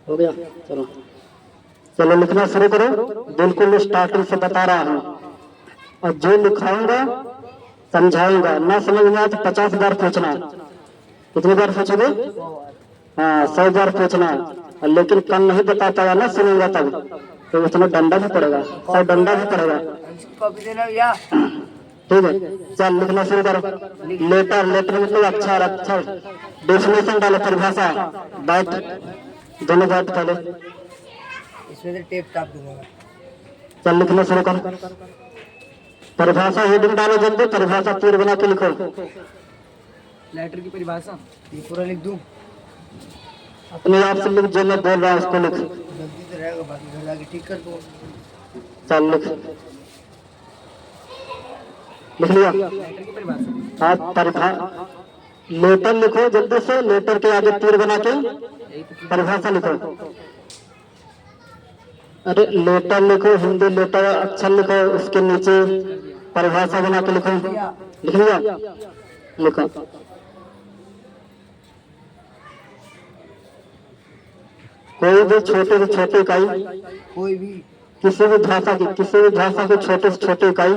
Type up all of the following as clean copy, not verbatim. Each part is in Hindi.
हो गया। चलो चलो लिखना शुरू करो। बिल्कुल स्टार्टिंग से बता रहा हूँ और जो लिखाऊंगा समझाऊंगा, ना समझ में आया तो 50 बार पूछना। कितनी बार पूछोगे? हाँ 100 बार पूछना। और लेकिन कल नहीं बता पाया ना सुनूंगा तब तो उसमें डंडा भी पड़ेगा, 100 डंडा भी पड़ेगा। कॉपी देना भैया। ठीक है चल लिखना शुरू करो। लेटर, लेटर मतलब अक्षर, अक्षर। डेफिनेशन डालो, परिभाषा। बैठ, दोनों बैठ पहले। इसमें से टेप टाप दूंगा। चल लिखना शुरू कर। परिभाषा हेडिंग डालो जल्दी, परिभाषा तीर बना के लिखो। लेटर की परिभाषा ये पूरा लिख दूं? अपने आप से लिख, जो मैं बोल रहा हूँ उसको लिख। गलती से रहेगा, बाकी घर जाके ठीक कर दूंगा। चल लिख, लिख लिया? लेटर की परिभाषा। हाँ परिभाषा लेटर लिखो जल्दी से, लेटर के आगे तीर बना के परिभाषा लिखो। अरे लेटर लिखो, हिंदी लेटर अक्षर लिखो, उसके नीचे परिभाषा बना के लिखो। लिख लिया? लिखो। कोई भी छोटे से छोटी इकाई, कोई भी किसी भी भाषा की, किसी भी भाषा की छोटे से छोटी इकाई,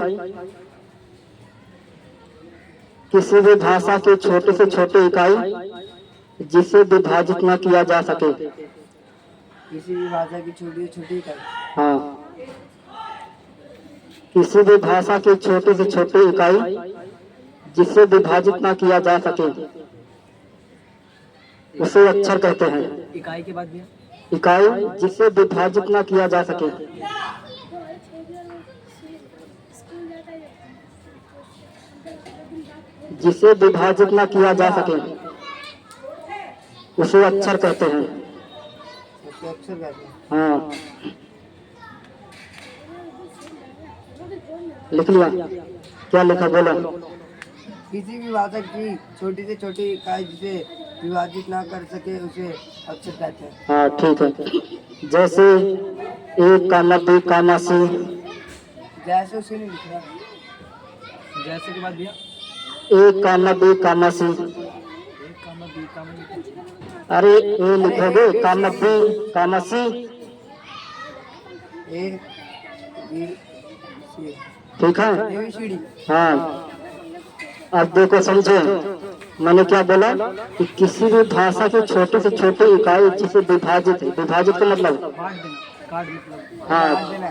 किसी भी भाषा की छोटे से छोटी इकाई जिसे विभाजित न किया जा सके। किसी भी भाषा की छोटी से छोटी इकाई। हाँ किसी भी भाषा की छोटी से छोटी इकाई जिसे विभाजित न किया जा सके उसे अक्षर कहते हैं। इकाई के बाद भी इकाई जिसे विभाजित न किया जा सके, जिसे विभाजित न किया जा सके उसे अक्षर कहते हैं। अक्षर कहते हैं। हाँ लिख लिया? क्या लिखा बोलो? किसी भी भाषा की छोटी से छोटी इकाई जिसे विभाजित ना कर सके उसे अक्षर कहते हैं। हाँ ठीक है। जैसे एक कामा बी कामा सी। जैसे उसे नहीं लिख रहा। जैसे के बाद भैया एक कामा बी कामा सी। एक कामा बी कामा। अरे ए लिखोगे, कामा बी कामा सी। एक बी सी। ठीक है? ABCD। हाँ अब देखो समझो मैंने क्या बोला कि किसी भी भाषा की छोटे से छोटी इकाई जिसे विभाजित, विभाजित का मतलब काट देना, काट मतलब हाँ काट देना।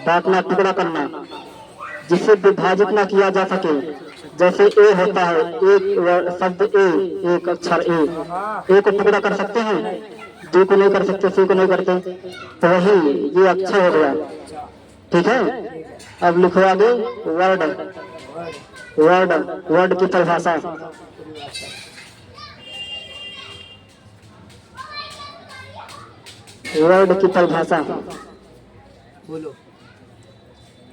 बांटना, टुकड़ा करना, जिसे विभाजित ना किया जा सके। जैसे ए होता है, एक शब्द ए, एक अक्षर ए को टुकड़ा कर सकते हैं, बी को नहीं कर सकते, सी को नहीं करते, तो वही ये अक्षर हो गया। ठीक है? अब लिखो आगे वर्ड। वर्ड, वर्ड की परिभाषा। वर्ड की परिभाषा बोलो।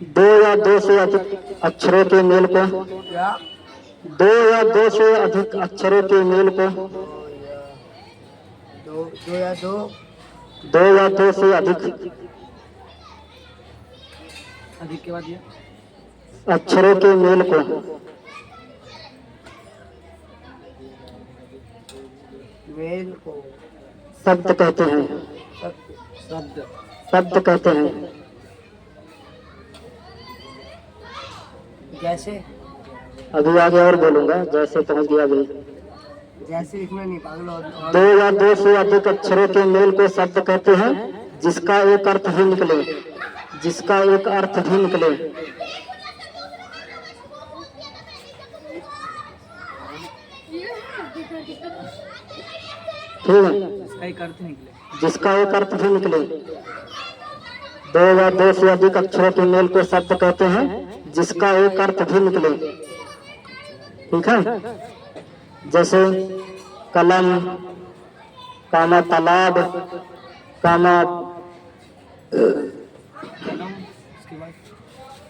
दो या दो से अधिक अक्षरों के मेल को, क्या? दो या दो से अधिक अक्षरों के मेल को, दो या दो, दो या दो से अधिक अधिक के बाद ये अक्षरों के मेल को मेल को शब्द कहते हैं। शब्द शब्द कहते हैं। जैसे अभी आगे और बोलूंगा, जैसे पहुंच गया अभी। जैसे लिखना नहीं पागल। और दो या दो से अधिक अक्षरों के मेल को शब्द कहते हैं जिसका एक अर्थ भी निकले, जिसका एक अर्थ भी निकले। ठीक है? इसका एक अर्थ निकले। जिसका एक अर्थ भी निकले। दो या दो से अधिक अक्षरों के मेल को शब्द कहते हैं जिसका एक अर्थ भी निकले। ठीक है? जैसे कलम, कामा तालाब, कामा उसके बाद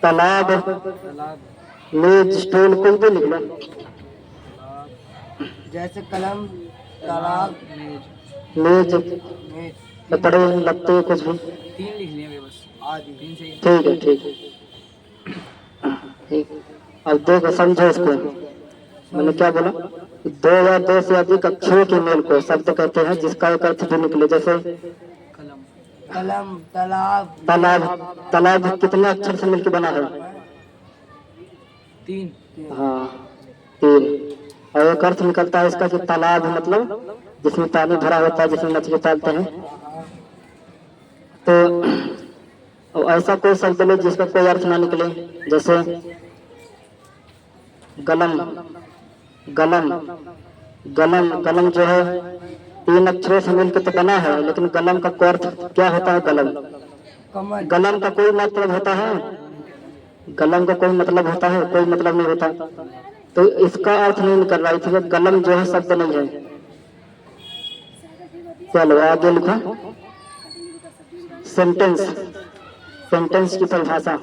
तालाब, तालाब, मेज, स्टूल, कुछ भी लिख लो। जैसे कलम, तालाब, मेज। मेज, मेज कपड़े, लत्ते, कुछ भी। 3 लिख लिए बस। आदि 3 से ठीक है ठीक है ठीक। अब देखो समझो इसको, मैंने क्या बोला? दो या दो से अधिक अक्षरों के मेल को शब्द कहते हैं जिसका एक अर्थ भी निकले। जैसे कलम, कलम, तालाब, तालाब। तालाब कितने अक्षर से मिलकर बना है? 3। हाँ, 3। और एक अर्थ निकलता है इसका कि तालाब मतलब जिसमें पानी भरा होता है, जिसमें मछली पालते हैं। तो ऐसा कोई शब्द लो जिसका कोई अर्थ ना निकले। जैसे गलम। गलम, गलम, गलम जो है 3 अक्षरों से मिलकर तो बना है, लेकिन गलम का कोई अर्थ क्या होता है? गलम, कमल, गलम का कोई मतलब होता है? गलम का कोई मतलब होता है? कोई मतलब नहीं होता। तो इसका अर्थ नहीं निकल रहा, इसलिए गलम जो है शब्द नहीं है। चलो आगे लिखो। सेंटेंस। सेंटेंस की परिभाषा।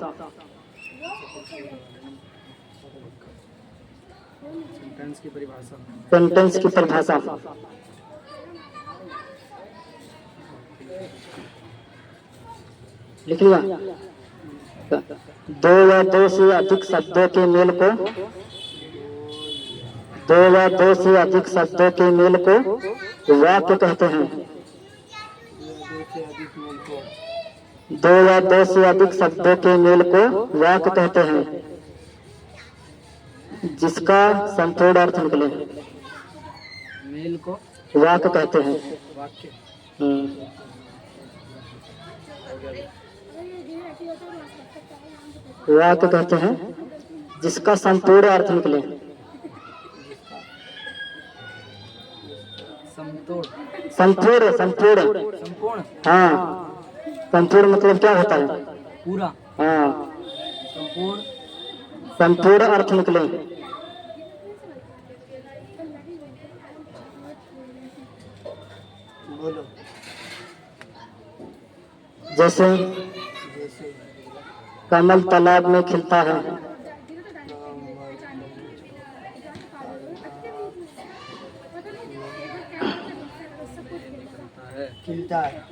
सेंटेंस की परिभाषा। सेंटेंस की परिभाषा। लिख लिया? दो या दो से अधिक शब्दों के मेल को, दो या दो से अधिक शब्दों के मेल को वाक्य कहते हैं। दो या दो से अधिक शब्दों के मेल को वाक्य कहते हैं जिसका संपूर्ण अर्थ निकले। मेल को वाक्य कहते हैं। वाक्य। वाक्य कहते हैं जिसका संपूर्ण अर्थ निकले। संपूर्ण, संपूर्ण, संपूर्ण। हाँ, संपूर्ण मतलब क्या होता है? पूरा। हाँ, संपूर्ण, संपूर्ण अर्थ निकले। बोलो। जैसे कमल तालाब में खिलता है। खिलता है।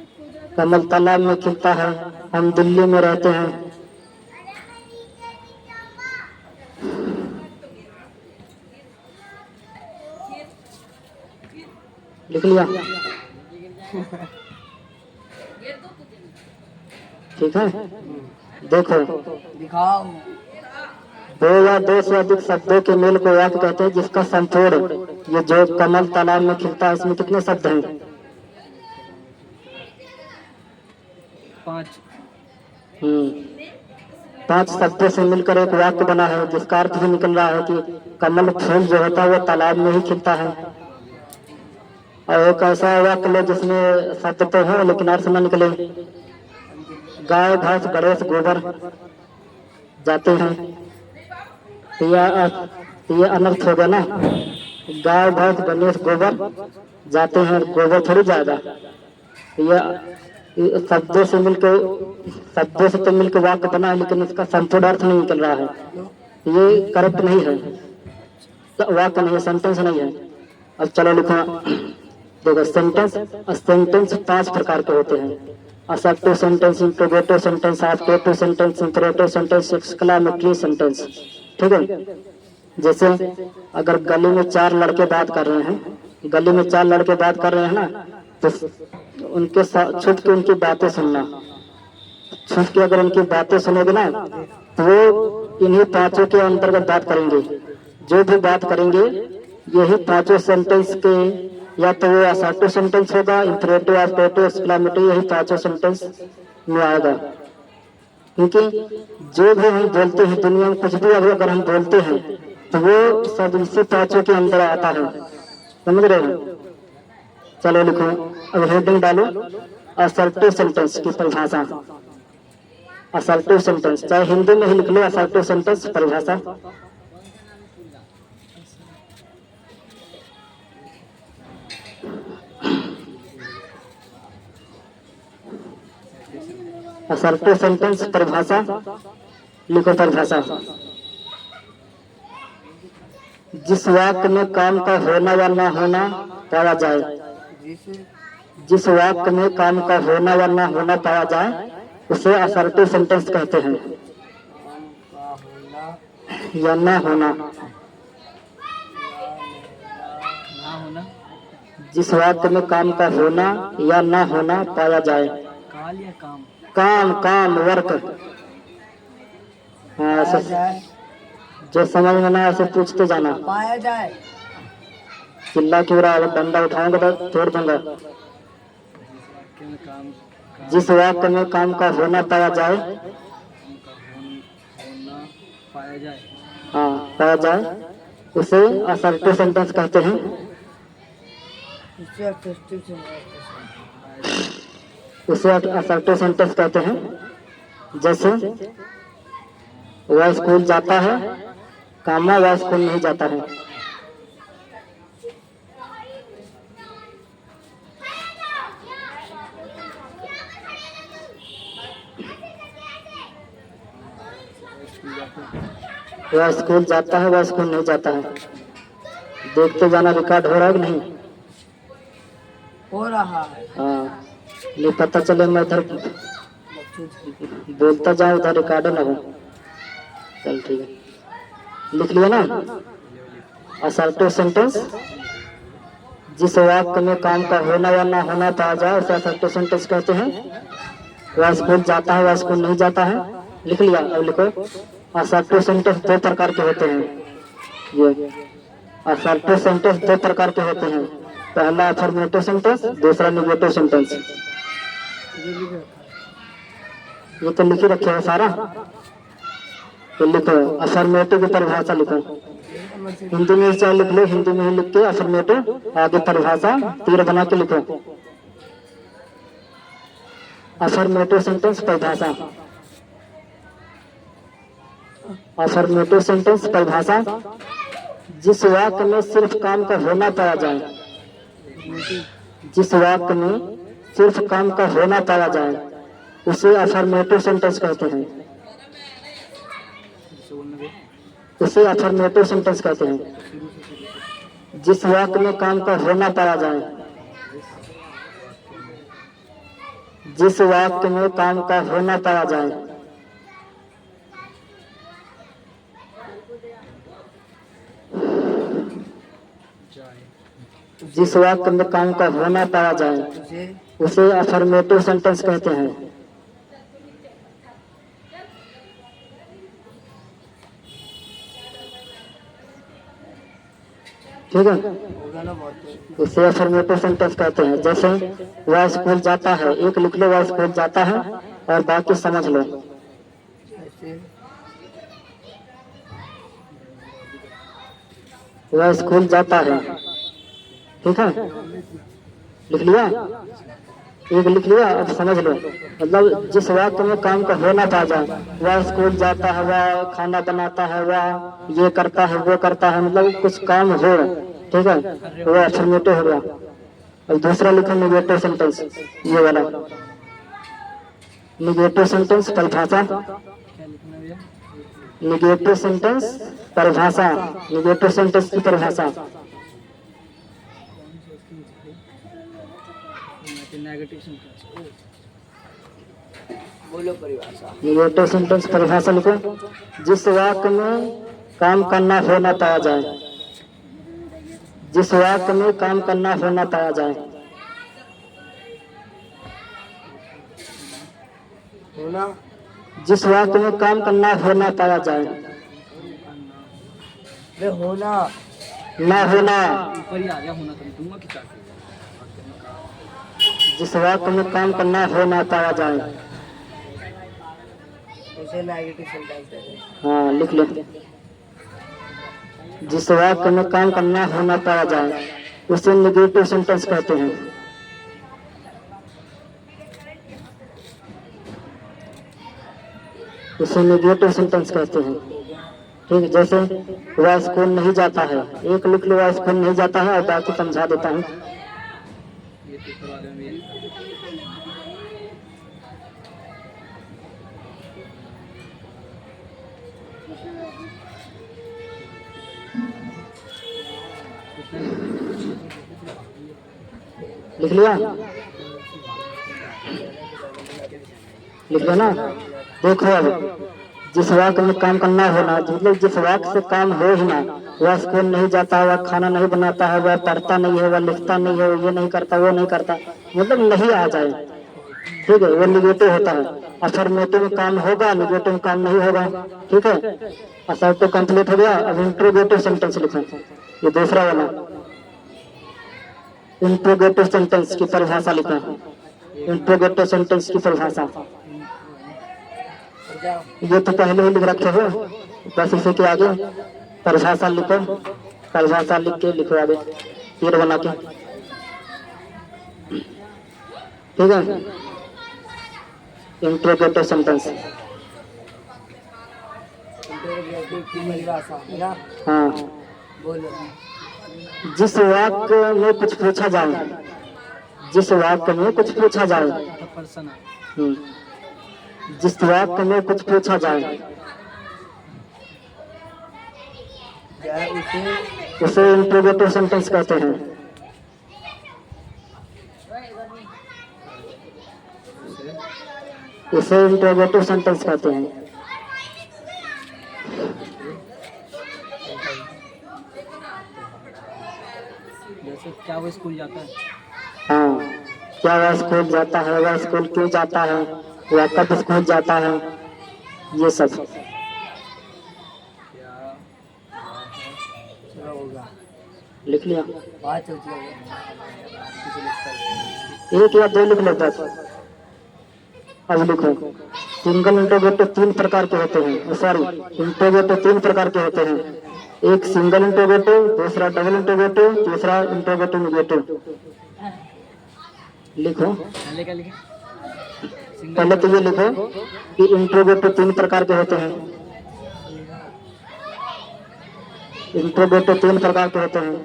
कमल तालाब में खिलता है। हम दिल्ली में रहते हैं। लिख लिया? ठीक है, देखो। दिखाओ। दो या दो से अधिक शब्दों के मेल को वाक्य कहते हैं जिसका संपूर्ण, ये जो कमल तालाब में खिलता है इसमें कितने शब्द हैं? 5। 5 शब्दों से मिलकर एक वाक्य बना है जिसका अर्थ भी निकल रहा है कि कमल फूल जो होता है वो तालाब में ही खिलता है। और एक ऐसा वाक्य लो जिसमें शब्द तो है लेकिन अर्थ न निकले। गाय, भैंस, गणेश, गोबर जाते हैं। ये अनर्थ हो गया ना। गाय, भैंस, गणेश, गोबर जाते हैं, गोबर थोड़ी जाएगा। ये शब्दों से मिलकर, शब्दों से तो मिलकर वाक्य बना है लेकिन इसका संपूर्ण अर्थ नहीं निकल रहा है। ये करेक्ट नहीं है, वाक्य नहीं है, सेंटेंस नहीं है। अब चलो लिखो। देखो सेंटेंस, सेंटेंस 5 प्रकार के होते हैं। Assertive sentence, interrogative sentence, objective sentence, imperative sentence, exclamatory sentence. ठीक है? जैसे अगर गली में 4 लड़के बात कर रहे हैं, गली में 4 लड़के बात कर रहे हैं ना, तो उनके साथ छुप के उनकी बातें सुनना। छुप के अगर उनकी बातें सुनोगे ना तो वो इन्हीं 5 के अंतर्गत बात करेंगे। जो भी बात करेंगे यही 5 सेंटेंस के, या तो वो असर्टिव सेंटेंस होगा, इंपेरेटिव, ऑब्जेक्टिव, एक्सक्लेमेटरी, यही 5 सेंटेंस में आएगा। क्योंकि जो भी हम बोलते हैं दुनिया में, कुछ भी अगर हम बोलते हैं तो वो सब इसी 5 के अंदर आता है। समझ रहे हो? चलो लिखो, अब हेडिंग डालो। असर्टिव सेंटेंस की परिभाषा। असर्टिव सेंटेंस चाहे हिंदी में ही लिख लो। असर्टिव सेंटेंस परिभाषा। असर्टिव सेंटेंस परिभाषा लिखो। परिभाषा, जिस वाक्य में काम का होना या ना होना पाया जाए, जिस वाक्य में काम का होना या ना होना पाया जाए उसे असर्टिव सेंटेंस कहते हैं। या ना होना, जिस वाक्य में काम का होना या ना होना पाया जाए। काल या काम? काम काम वर्क। हाँ पाया ऐसे जाए। जो समझ में ना ऐसे पूछते जाना। पाया जाए। चिल्ला क्यों रहा है? डंडा उठाऊंगा तो तोड़ दूंगा। जिस वाक्य में काम का होना पाया जाए। पाया जाए। हाँ पाया जाए उसे असर्टिव सेंटेंस कहते हैं। उसे असर्टिव सेंटेंस कहते हैं। जैसे वह स्कूल जाता है, कामा वह स्कूल नहीं जाता है। वह स्कूल जाता है, वह स्कूल नहीं जाता है। देखते जाना रिकॉर्ड हो रहा है कि नहीं? हो रहा है। हाँ नहीं पता चले मैं इधर बोलता जाऊँ उधर रिकॉर्ड ना हो। चल ठीक है लिख लिया ना। असर्टिव सेंटेंस जिस वाक्य में काम का होना या ना होना पाया जाए उसे असर्टिव सेंटेंस कहते हैं। वह स्कूल जाता है, वह स्कूल नहीं जाता है। लिख लिया? अब लिखो। असर्टिव सेंटेंस दो प्रकार के होते हैं। ये असर्टिव सेंटेंस दो प्रकार के होते हैं। पहला अफर्मेटिव सेंटेंस, दूसरा नेगेटिव सेंटेंस। ये तो लिख ही रखे हो सारा। तो लिखो अफर्मेटिव की परिभाषा लिखो। हिंदी में चाहे लिख लो, हिंदी में ही लिख के अफर्मेटिव आगे परिभाषा तीर बना के लिखो। अफर्मेटिव सेंटेंस परिभाषा। अफर्मेटिव सेंटेंस परिभाषा जिस वाक्य में सिर्फ काम का होना पाया जाए। जिस वाक्य में सिर्फ काम का होना पाया जाए उसे अफर्मेटिव सेंटेंस कहते हैं। उसे अफर्मेटिव सेंटेंस कहते हैं। जिस वाक्य में काम का होना पाया जाए। जिस वाक्य में काम का होना पाया जाए। जिस वाक्य में काम का होना पाया जाए उसे अफर्मेटिव सेंटेंस कहते हैं। ठीक है उसे अफर्मेटिव सेंटेंस कहते हैं। जैसे वह स्कूल जाता है, एक लिख लो वह स्कूल जाता है और बाकी समझ लो। वह स्कूल जाता है, ठीक है लिख लिया? एक लिख लिया। अब समझ लो मतलब जिस वाक्य में काम का होना पाया जाए। वह स्कूल जाता है, वह खाना बनाता है, वह ये करता है, वो करता है, मतलब कुछ काम हो, ठीक है वह अफर्मेटिव हो गया। और दूसरा लिखो नेगेटिव सेंटेंस, ये वाला नेगेटिव सेंटेंस परिभाषा। नेगेटिव सेंटेंस परिभाषा। नेगेटिव सेंटेंस की परिभाषा। बोलो परिभाषा। नेगेटिव सेंटेंस परिभाषा लिखो। जिस वाक्य में काम करना होना पाया जाए। जिस वाक्य में काम करना होना पाया जाए। होना। जिस वाक्य में काम करना होना पाया जाए। होना ना होना। ऊपर ही आ गया होना तो दूंगा कि जिस वाक्य में काम करना होना पाया जाए उसे नेगेटिव सेंटेंस कहते हैं। हाँ लिख लो। जिस वाक्य में काम करना होना पाया जाए उसे नेगेटिव सेंटेंस कहते हैं। उसे नेगेटिव सेंटेंस कहते हैं। ठीक जैसे वह स्कूल नहीं जाता है, एक लिख लो वह स्कूल नहीं जाता है और बाकी समझा देता हूँ। लिख लिया? लिख लिया ना? देखो अब जिस वाक्य में काम करना होना, मतलब जिस वाक्य से काम हो ही ना वह स्कूल नहीं जाता, वह खाना नहीं बनाता है, वह पढ़ता नहीं है, वह लिखता नहीं है, ये नहीं करता, वो नहीं करता, मतलब नहीं आ जाए, ठीक है, वो निगेटिव होता है। अफर्मेटिव में काम होगा, निगेटिव में काम नहीं होगा, ठीक है। असर्टिव कंप्लीट हो गया। अब इंट्रोगेटिव सेंटेंस लिखो, ये दूसरा वाला इंट्रोगेटिव सेंटेंस की परिभाषा लिखो। इंट्रोगेटिव सेंटेंस की परिभाषा ये तो पहले ही लिख रखे हो, बस इसे के आगे परिभाषा लिखो, परिभाषा लिख के लिखो आगे तीर बना के, ठीक है। इंट्रोगेटिव सेंटेंस, हाँ, बोलो। जिस वाक्य में कुछ पूछा जाए, जिस वाक्य में कुछ पूछा जाए, जिस वाक्य में कुछ पूछा जाए उसे इंट्रोगेटिव सेंटेंस कहते हैं। इसे इंट्रोगेटिव सेंटेंस कहते हैं। जैसे क्या वो स्कूल जाता है, हाँ, क्या वह स्कूल जाता है, वह स्कूल क्यों जाता है, वह कब स्कूल जाता है, ये सब लिख लिया। एक या दो लिख लो बस। अब लिखो, सिंगल इंट्रोगेटिव तीन प्रकार के होते हैं, सॉरी, इंट्रोगेटिव तीन प्रकार के होते हैं। एक सिंगल इंट्रोगेटिव, दूसरा डबल इंट्रोगेटिव, तीसरा इंट्रोगेटिव निगेटिव। लिखो, पहले तो ये लिखो कि इंट्रोगेटिव तीन प्रकार के होते हैं। इंट्रोगेटिव तीन प्रकार के होते हैं,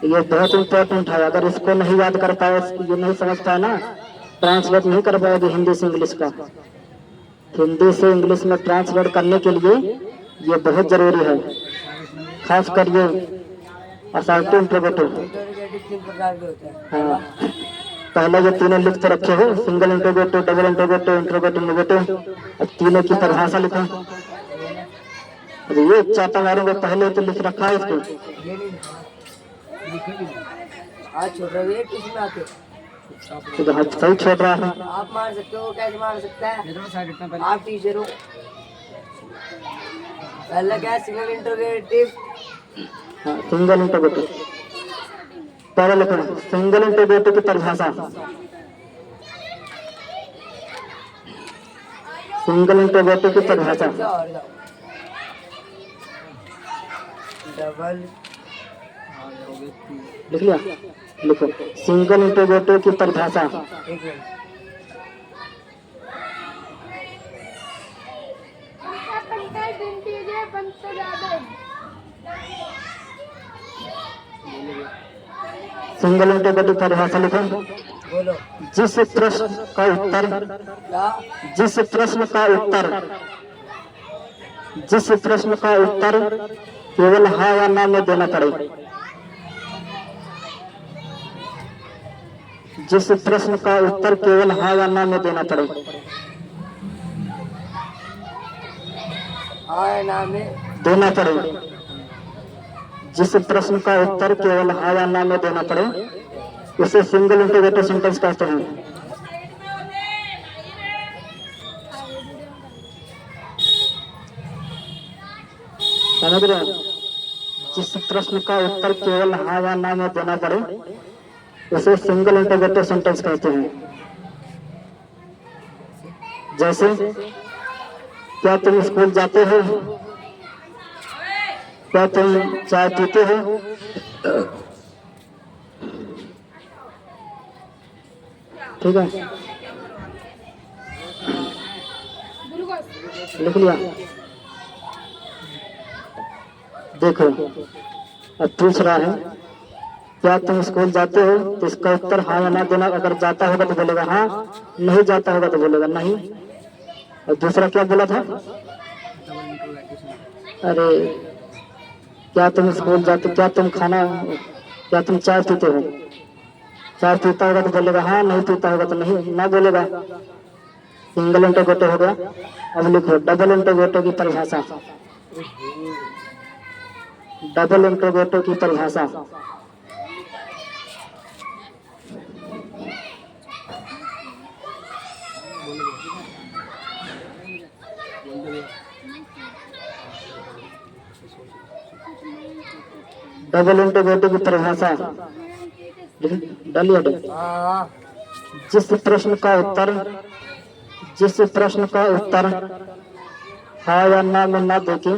ये बहुत इंपॉर्टेंट है। अगर इसको नहीं याद कर पाए, ये नहीं समझ पाए ना, ट्रांसलेट नहीं कर पाएगी हिंदी से इंग्लिश का। हिंदी से इंग्लिश में ट्रांसलेट करने के लिए ये बहुत जरूरी है, खास कर ये असर्टिव इंट्रोगेटिव। हाँ, पहले ये तीनों लिख के रखे हो, single interrogative, double interrogative, interrogative negative. अब तीनों की परिभाषा लिखो। ये चाटा मारूंगा, पहले तो लिख रखा है इसको। हाथ सही छोड़ रहा है। आप मार सकते हो, कैसे मार सकता है? आप टीचर हो। पहले क्या, सिंगल इंट्रोगेटिव, हाँ, सिंगल इंट्रोगेटिव पहले लिखो, सिंगल इंट्रोगेटिव की परिभाषा। सिंगल इंट्रोगेटिव की परिभाषा, डबल लिख लिया। लिखो, सिंगल इंट्रोगेटिव की परिभाषा। सिंगल इंट्रोगेटिव परिभाषा लिखो। बोलो। जिस प्रश्न का उत्तर, जिस प्रश्न का उत्तर, जिस प्रश्न का उत्तर केवल हाँ या ना में देना पड़े, जिस प्रश्न का उत्तर केवल हाँ या ना में देना पड़े, हाँ या ना में देना पड़े, जिस प्रश्न का उत्तर केवल हाँ या ना में देना पड़े, उसे सिंगल इंट्रोगेटिव सेंटेंस कहते हैं। समझ रहे हैं? जिस प्रश्न का उत्तर केवल हाँ या ना में देना पड़े, उसे सिंगल इंट्रोगेटिव सेंटेंस कहते हैं। जैसे, क्या तुम स्कूल जाते हो? क्या तुम चाय पीते हो? ठीक है, लिख लिया। देखो, अब पूछ रहा है, क्या तुम स्कूल जाते हो? तो इसका उत्तर हाँ या ना देना। अगर जाता होगा तो बोलेगा हाँ, नहीं जाता होगा तो बोलेगा नहीं। और दूसरा क्या बोला था? अरे, क्या तुम स्कूल जाते, क्या तुम खाना, क्या तुम चाय पीते हो? चाय पीता होगा तो बोलेगा हाँ, नहीं पीता होगा तो नहीं, ना बोलेगा। सिंगल इंट्रोगेटिव हो गया। अब लिखो डबल इंट्रोगेटिव की परिभाषा। डबल इंटरोगेटिव की परिभाषा। डबल इंटरोगेटिव की परिभाषा डालिए। जिस प्रश्न का उत्तर हाँ या ना में ना देके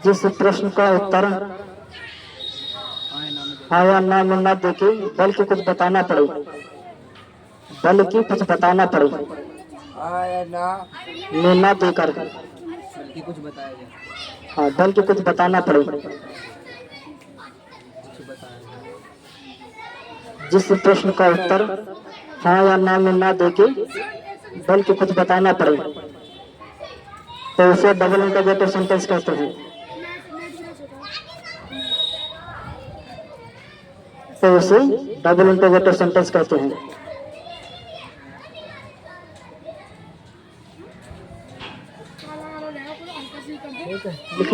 जिस प्रश्न का उत्तर हाँ या ना में ना देके बल्कि कुछ बताना पड़े, कुछ बताना पड़े, हाँ या ना में ना देकर बल्कि कुछ बताया जाए। हाँ बल्कि कुछ बताना पड़े। जिस प्रश्न का उत्तर हाँ या ना में ना देके बल्कि कुछ बताना पड़े तो उसे डबल इंटरोगेटिव सेंटेंस कहते हैं। लिख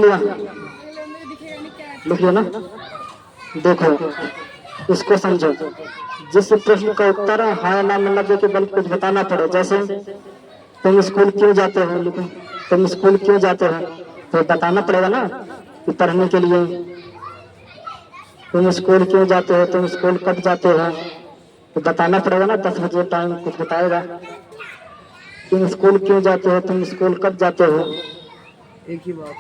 लिया ना। देखो इसको समझो। जिस प्रश्न का उत्तर हाँ या ना में ना देके बल्कि कुछ बताना पड़े, जैसे तुम स्कूल क्यों जाते हो, लिखो तुम स्कूल क्यों जाते हो तो बताना पड़ेगा ना कि पढ़ने के लिए। तुम स्कूल क्यों जाते हो, तुम स्कूल कब जाते हो तो बताना पड़ेगा ना, 10 बजे टाइम कुछ बताएगा। तुम स्कूल क्यों जाते हो, तुम स्कूल कब जाते हो, एक ही बात है।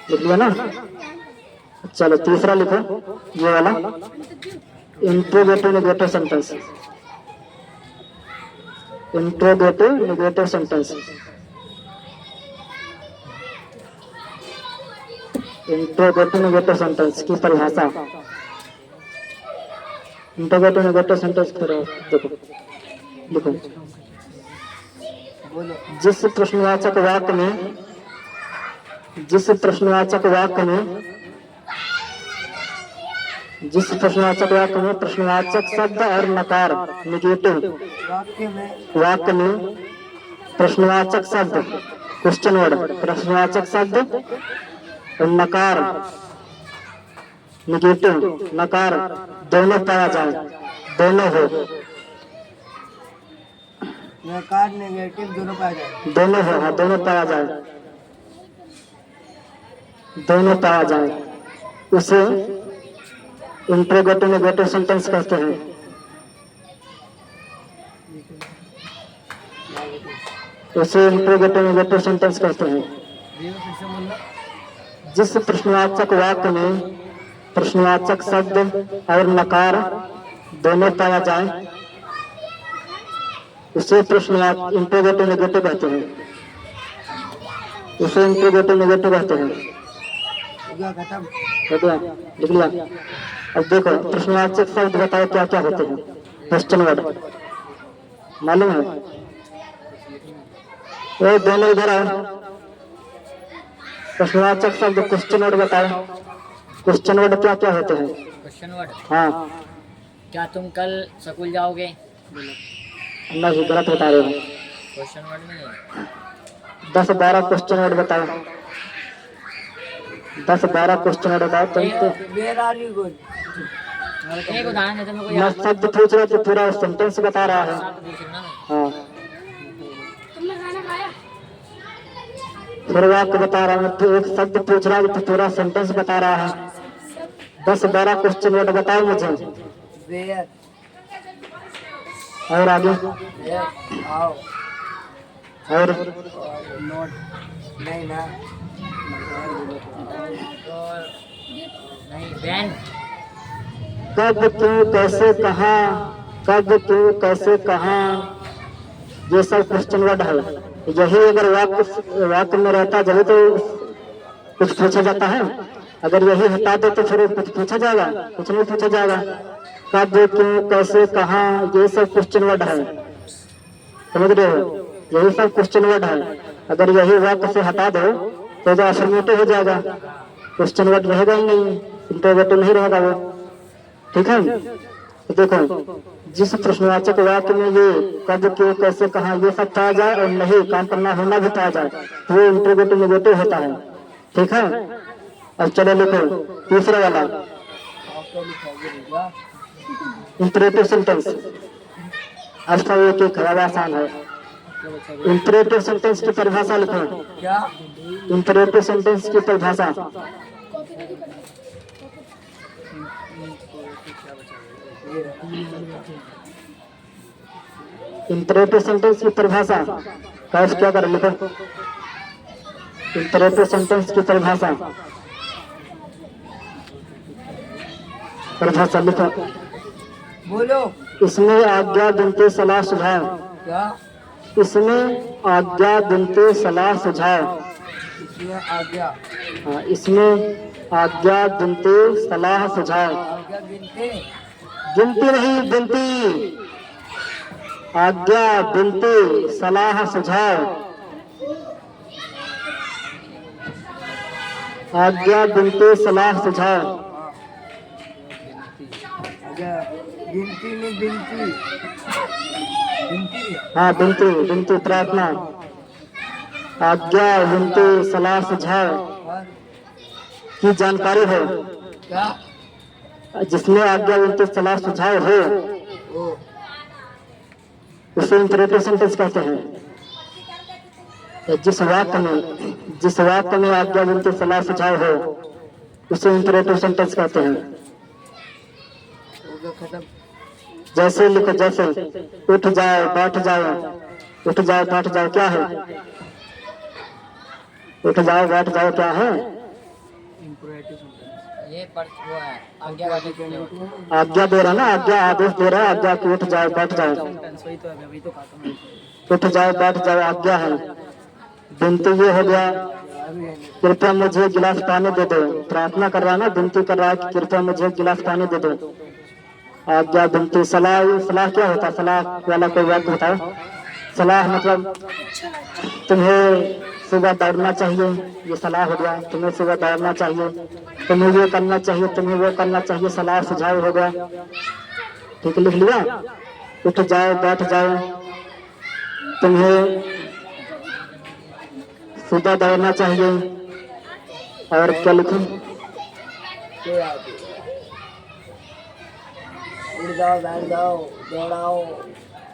लिख लिया ना। चलो तीसरा लिखो, ये वाला interrogative negative sentence. Interrogative negative sentence. Interrogative negative sentence की परिभाषा। इंट्रोगेटिव नेगेटिव सेंटेंस देखो लिखो। जिस प्रश्नवाचक वाक्य में प्रश्नवाचक शब्द और नकार नेगेटिव वाक्य में प्रश्नवाचक शब्द क्वेश्चन वर्ड प्रश्नवाचक शब्द और नकार नेगेटिव नकार दोनों पाया जाए, दोनों हो, नकार नेगेटिव दोनों पाया जाए, दोनों हो, हाँ दोनों पाया जाए, दोनों पाया जाए उसे इंट्रोगेटिव नेगेटिव सेंटेंस कहते हैं। उसे इंट्रोगेटिव नेगेटिव सेंटेंस कहते हैं। जिस प्रश्नवाचक वाक्य में प्रश्नवाचक शब्द और नकार दोनों पाया जाए उसे इंट्रोगेटिव नेगेटिव कहते हैं। उसे इंट्रोगेटिव नेगेटिव कहते हैं। लिख लिया। अब देखो प्रश्नवाचक शब्द बताओ क्या क्या होते हैं। क्वेश्चन वर्ड मालूम है? वो दोनों इधर आओ। प्रश्नवाचक शब्द क्वेश्चन वर्ड बताओ। क्वेश्चन वर्ड क्या क्या होते हैं? क्वेश्चन वर्ड, हाँ क्या तुम कल स्कूल जाओगे? नहीं, गलत बता रहे हो। क्वेश्चन वर्ड नहीं है। 10-12 क्वेश्चन वर्ड बताओ। 10-12 क्वेश्चन वर्ड बताओ। तुम तो एक उदाहरण देते मेरे को मैं याद शब्द पूछ रहे तो पूरा सेंटेंस बता रहा है। साथ पूछ रहा मैं। हाँ फिर वाक्य बता रहा हूँ, तो एक शब्द पूछ रहा है तो पूरा सेंटेंस बता रहा है। 10-12 क्वेश्चन वर्ड बताओ मुझे। और आगे और नोट नहीं ना नहीं बैन, कब क्यों कैसे कहाँ, कब क्यों कैसे कहाँ, ये सब क्वेश्चन वर्ड है। यही अगर वाक्य में रहता जब तो कुछ पूछा जाता है। अगर यही हटा दे तो फिर कुछ पूछा जाएगा? कुछ नहीं पूछा जाएगा। कब क्यों कैसे कहाँ, ये सब क्वेश्चन वर्ड है। समझ रहे हो? यही सब क्वेश्चन वर्ड है। अगर यही वाक्य से हटा दो तो जो अफर्मेटिव हो जाएगा, क्वेश्चन वर्ड रहेगा ही नहीं, इंटरोगेटिव नहीं रहेगा वो। ठीक है? तो देखो जिस प्रश्नवाचक वाक्य में ये कब क्यों कैसे कहा ये सब पाया जाए और नहीं काम करना होना भी पाया जाए तो वो इंटरोगेटिव नेगेटिव होता है। ठीक है, अब चलो लिखो तीसरा वाला आप क्या लिखोगे भैया? Imperative sentence. अब सब एक एक है, अब आसान है। इंपरेटिव सेंटेंस की परिभाषा लिखो। क्या? इंपरेटिव सेंटेंस की परिभाषा। इंपरेटिव सेंटेंस की परिभाषा कैसे क्या कर लिखो। इंपरेटिव सेंटेंस की परिभाषा परिभाषा लिखो। बोलो। इसमें आज्ञा बिनते सलाह सुझाव। क्या? इसमें आज्ञा बिनते सलाह सुझाव। इसमें आज्ञा। हाँ, इसमें आज्ञा बिनते सलाह सुझाव। आज्ञा गिनते। गिनती नहीं बिनती। आज्ञा बिनते सलाह सुझाव। आज्ञा बिनते सलाह सुझाव। आज्ञा गिनती में बिनती। बिनती। हाँ बिनती बिनती प्रार्थना। आज्ञा बिनते सलाह सुझाव और की जानकारी हो। क्या? जिसमें आज्ञा बिनते सलाह सुझाव हो ओ उसे इंपरेटिव सेंटेंस कहते हैं। जिस वाक्य में आज्ञा बिनते सलाह सुझाव हो उसे इंपरेटिव सेंटेंस कहते हैं। हो गया खत्म। जैसे लिखो, जैसे उठ जाओ बैठ जाओ। उठ जाओ बैठ जाओ क्या है? उठ जाओ बैठ जाओ क्या है? ये पर वो है आज्ञावाचक क्रिया। आज्ञा दे रहा ना, आज्ञा आदेश दे रहा है आज्ञा की उठ जाओ बैठ जाओ। उठ जाओ बैठ जाओ आज्ञा है। बिनती ये हो गया कृपया मुझे गिलास पानी दे दो। प्रार्थना कर रहा है ना, विनती कर रहा है कि कृपया मुझे गिलास पानी दे दो। आज्ञा बिनती। सलाह, सलाह क्या होता है? सलाह वाला कोई वाक्य बताओ। सलाह मतलब तुम्हें सुबह दौड़ना चाहिए, ये सलाह हो गया। तुम्हें सुबह दौड़ना चाहिए, तुम्हें ये करना चाहिए, तुम्हें वो करना चाहिए, सलाह सुझाव हो गया। ठीक है, लिख लिया। उठ जाओ बैठ जाओ, तुम्हें सुबह दौड़ना चाहिए, और क्या लिखूं? उड़ जाओ बैठ जाओ दौड़ाओ।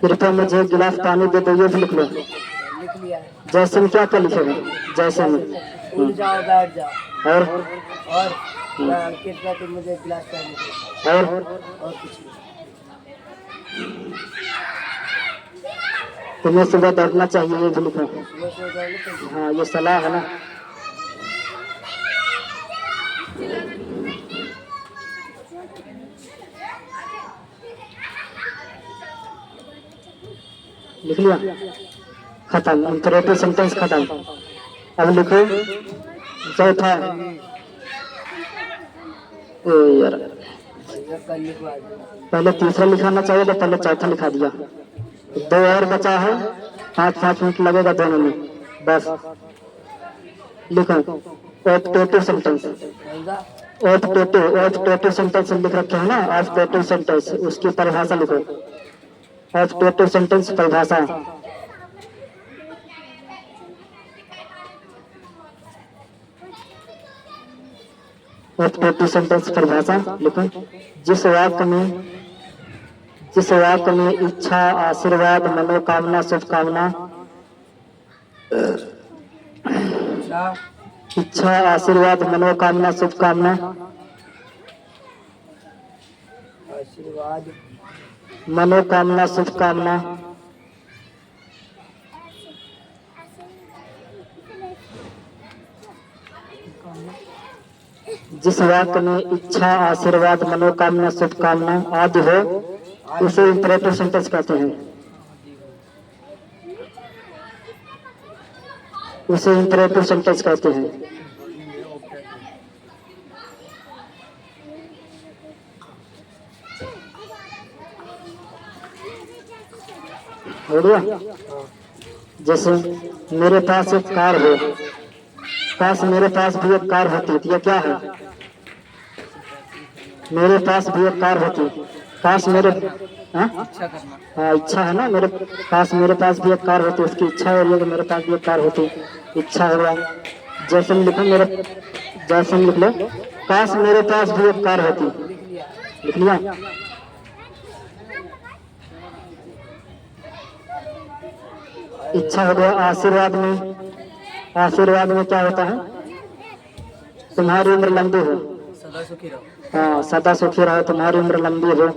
कृपया मुझे गिलास पानी दे दो, ये भी लिख लो। लिख लिया है। जैसे में क्या क्या लिखेगा? जैसे में उड़ जाओ बैठ जाओ और कृपया तुम मुझे गिलास पानी दो। और कुछ नहीं। तुम्हें सुबह दौड़ना चाहिए, ये भी लिखो। सुबह सुबह दौड़ने चाहिए। हाँ ये सलाह है ना। लिख लिया, खत्म। इंपरेटिव सेंटेंस खत्म। अब लिखो चौथा। ओ यार, कल लिखवा दो। पहले तीसरा लिखाना चाहिए तो पहले चौथा लिखा दिया। दो और बचा है, 5-5 मिनट लगेगा दोनों में बस। लिखो ऑप्टेटिव सेंटेंस। ऑप्टेटिव सेंटेंस लिख रखे हैं ना, ऑप्टेटिव सेंटेंस, उसकी परिभाषा लिखो। ऑप्टेटिव सेंटेंस परिभाषा। ऑप्टेटिव सेंटेंस परिभाषा लिखो। जिस वाक्य में इच्छा आशीर्वाद मनोकामना शुभकामना, इच्छा आशीर्वाद मनोकामना शुभकामना, आशीर्वाद मनोकामना शुभकामना, जिस वाक्य में इच्छा आशीर्वाद मनोकामना शुभकामना आदि हो उसे इंपरेटिव सेंटेंस कहते हैं। उसे इंपरेटिव सेंटेंस कहते हैं। हो गया? जैसे मेरे पास एक कार हो, काश मेरे पास भी एक कार होती, तो यह क्या है? मेरे पास भी एक कार होती, काश मेरे हाँ इच्छा करना। हाँ इच्छा है ना मेरे काश मेरे पास भी एक कार होती, उसकी इच्छा हो रही है कि मेरे पास भी एक कार होती, इच्छा हो रहा। जैसे में लिखो मेरे, जैसे में लिख लो काश मेरे पास भी एक कार होती, लिख लिया। लिख लिया। इच्छा हो गया। आशीर्वाद में, आशीर्वाद में क्या होता है? तुम्हारी उम्र लंबी हो, सदा सुखी रहो। हाँ सदा सुखी रहो, तुम्हारी उम्र लंबी हो।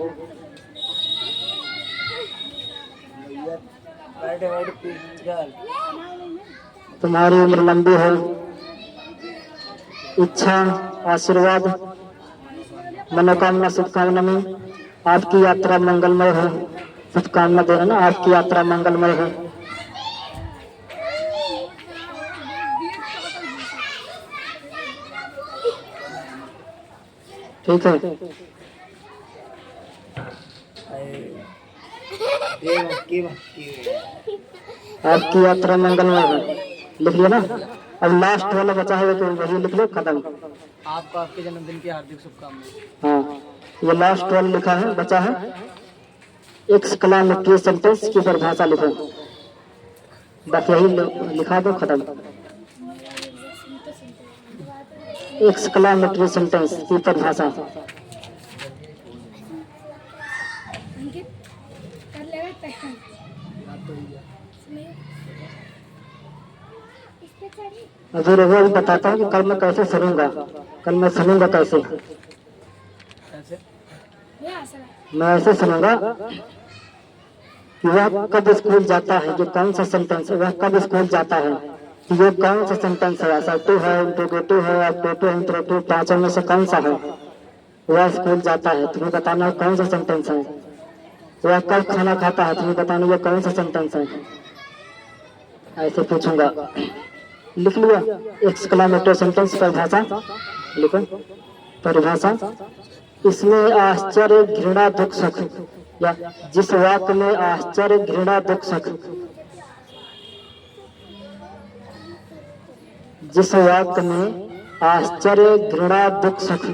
तुम्हारी उम्र लंबी हो। इच्छा, आशीर्वाद, मनोकामना, शुभकामना में आपकी यात्रा मंगलमय हो, शुभकामना दे रहे ना, आपकी यात्रा मंगलमय हो। ठीक है। आपकी यात्रा मंगलमय हो, लिख लिया ना। अब लास्ट वाला बचा है तो वही लिख लो, खत्म। आपको आपके जन्मदिन की हार्दिक शुभकामनाएं। हाँ ये लास्ट वाला लिखा है, बचा है एक्सक्लेमेटरी सेंटेंस की परिभाषा लिखो, बस यही लिखा दो, खत्म। एक्सक्लेमेटरी सेंटेंस की परिभाषा। अभी रघु अभी बताता हूँ कि कल मैं कैसे सुनूंगा, कल मैं सुनूंगा कैसे। ऐसे मैं ऐसे सुनूंगा कि वह कब स्कूल जाता है, ये कौन सा सेंटेंस है, वह कब स्कूल जाता है, ये कौन सा सेंटेंस है, असर्टिव है, इंट्रोगेटिव है, ऑब्जेक्टिव, इंटरोगेटिव, पांचों में से कौन सा है। वह स्कूल जाता है, तुम्हें बताना है कौन सा सेंटेंस है। वह कब खाना खाता है, तुम्हें बताना ये कौन सा सेंटेंस है। ऐसे पूछूंगा, लिख लिया। एक्सक्लेमेटरी सेंटेंस परिभाषा लिखो, परिभाषा। इसमें आश्चर्य, घृणा, दुख, सुख, या जिस वाक्य में आश्चर्य, घृणा, दुख, सुख, जिस वाक्य में आश्चर्य, घृणा, दुख, सुख,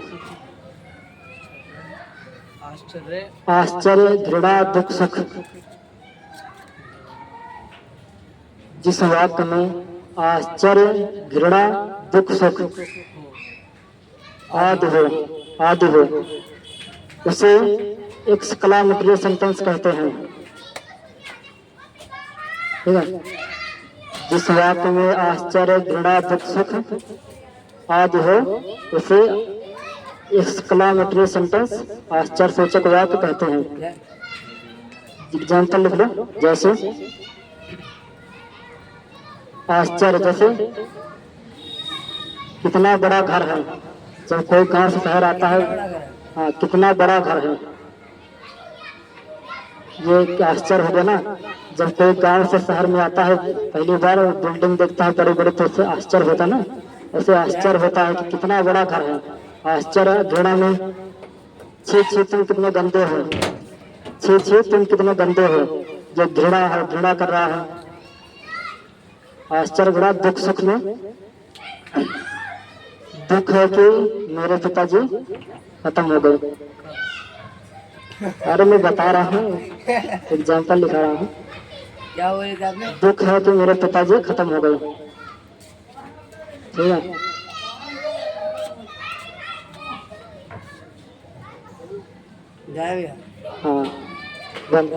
आश्चर्य, आश्चर्य, घृणा, दुख, सुख, जिस वाक्य में आश्चर्य, घृणा, दुख, सुख आदि हो, आदि हो, उसे एक्सक्लेमेटरी सेंटेंस कहते हैं। ठीक है। जिस वाक्य में आश्चर्य, घृणा, दुख, सुख आदि हो उसे एक्सक्लेमेटरी सेंटेंस, आश्चर्य सूचक वाक्य कहते हैं। एग्जाम्पल लिख लो, जैसे आश्चर्य, जैसे कितना बड़ा घर है, जब कोई गांव से शहर आता है, हाँ कितना बड़ा घर है, ये आश्चर्य हो गया ना। जब कोई गांव से शहर में आता है पहली बार, बिल्डिंग देखता है बड़े बड़े, तो उससे आश्चर्य होता है ना, ऐसे आश्चर्य होता है कि कितना बड़ा घर है। आश्चर्य। घृणा में छी छी तुम कितने गंदे हो, छी छी तुम कितने गंदे हो, जो घृणा है, घृणा कर रहा है। आश्चर्य, घृणा। दुख, सुख में दुख है कि मेरे पिताजी खत्म हो गए। अरे मैं बता रहा हूँ, एग्जाम्पल लिखा रहा हूँ। क्या बोले थे आपने? दुख है कि मेरे पिताजी खत्म हो गए। ठीक है। जाए भैया। हाँ बंद।